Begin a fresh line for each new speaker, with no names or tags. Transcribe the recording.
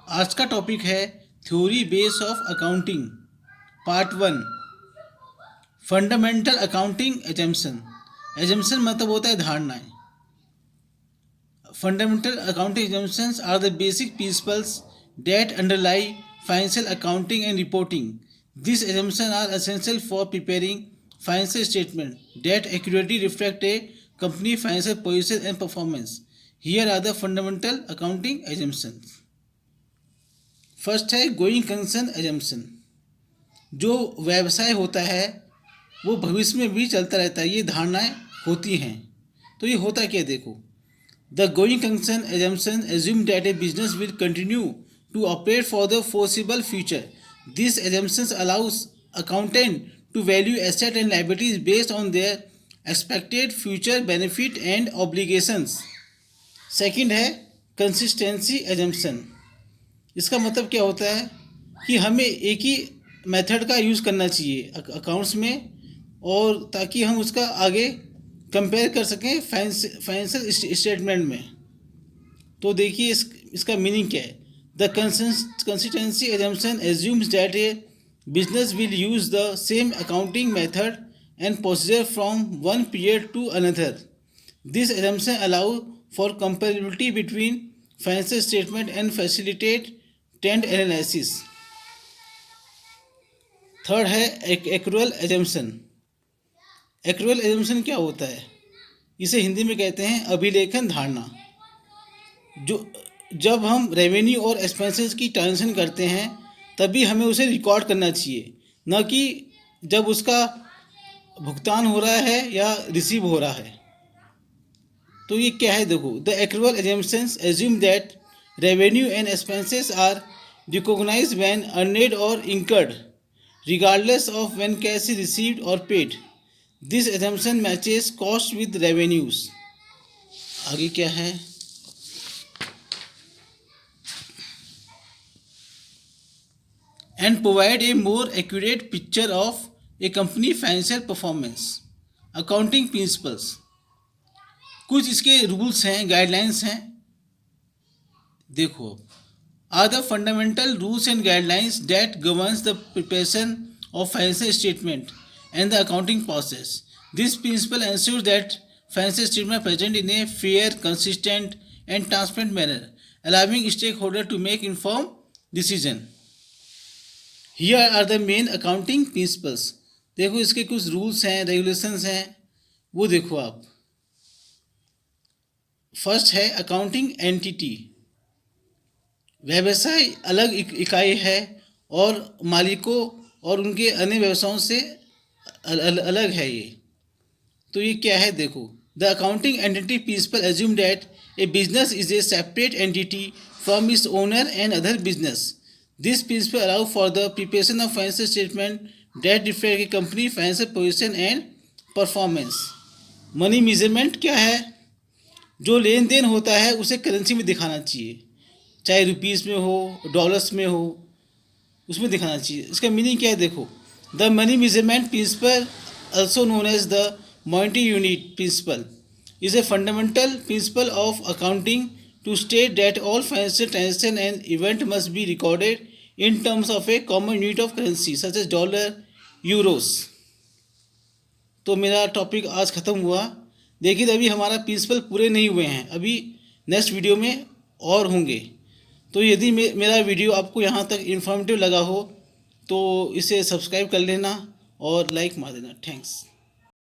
आज का टॉपिक है theory base of accounting part 1। Fundamental accounting assumption. Assumption मतलब होता है धारणाएं। Fundamental accounting assumptions are the basic principles that underlie financial accounting and reporting. These assumptions are essential for preparing financial statements that accurately reflect a company's financial position and performance. Here are the fundamental accounting assumptions. First है going concern assumption. जो व्यवसाय होता है वो भविष्य में भी चलता रहता है, ये धारणाएं होती हैं। तो ये होता क्या, देखो। The going concern assumption assume that a business will continue to operate for the foreseeable future. These assumptions allows accountant to value assets and liabilities based on their expected future benefit and obligations. Second है consistency assumption। इसका मतलब क्या होता है कि हमें एक ही method का यूज़ करना चाहिए अकाउंट्स में, और ताकि हम उसका आगे कंपेयर कर सकें फाइनेंशियल स्टेटमेंट में। तो देखिए इसका मीनिंग क्या है। The consistency assumption assumes that a business will use the same accounting method and procedure from one period to another. This assumption allows for comparability between financial statement and facilitate trend analysis. Third है accrual assumption. Accrual assumption क्या होता है? इसे हिंदी में कहते हैं अभिलेखन धारणा। जो जब हम रेवेन्यू और एक्सपेंसेस की ट्रांजेक्शन करते हैं तभी हमें उसे रिकॉर्ड करना चाहिए, न कि जब उसका भुगतान हो रहा है या रिसीव हो रहा है। तो ये क्या है, देखो। The accrual assumptions assume that revenue and expenses are recognised when earned और incurred regardless of when cash is received और paid. This assumption matches cost with revenues. आगे क्या है, and provide a more accurate picture of a company financial performance. Accounting principles, कुछ इसके rules हैं, guidelines हैं। देखो, are the fundamental rules and guidelines that governs the preparation of financial statement and the accounting process. This principle ensures that financial statements are present in a fair, consistent and transparent manner, allowing stakeholders to make informed decisions. Here are the main accounting principles. देखो इसके कुछ rules हैं, regulations हैं, वो देखो आप। First है accounting entity. व्यवसाय अलग इकाई है और मालिकों और उनके अन्य व्यवसायों से अलग है ये। तो ये क्या है, देखो। The accounting entity principle assume that a business is a separate entity from its owner and other business. This principle allows for the preparation of financial statement that reflect a company financial position and performance. Money measurement क्या है? जो लेन then होता है उसे currency में दिखाना चाहिए, चाहे रुपीज़ में हो, डॉलर्स में हो, उसमें दिखाना चाहिए। इसका मीनिंग क्या है, देखो। The money measurement principle also known as the monetary unit principle is a fundamental principle of accounting to state that all financial transactions and events must be recorded in terms of a common unit of currency such as dollar, euros. तो मेरा topic आज ख़त्म हुआ। देखिए अभी हमारा principal पूरे नहीं हुए हैं, अभी नेक्स्ट वीडियो में और होंगे। तो यदि मेरा वीडियो आपको यहाँ तक इन्फॉर्मेटिव लगा हो तो इसे सब्सक्राइब कर लेना और लाइक मार देना। थैंक्स।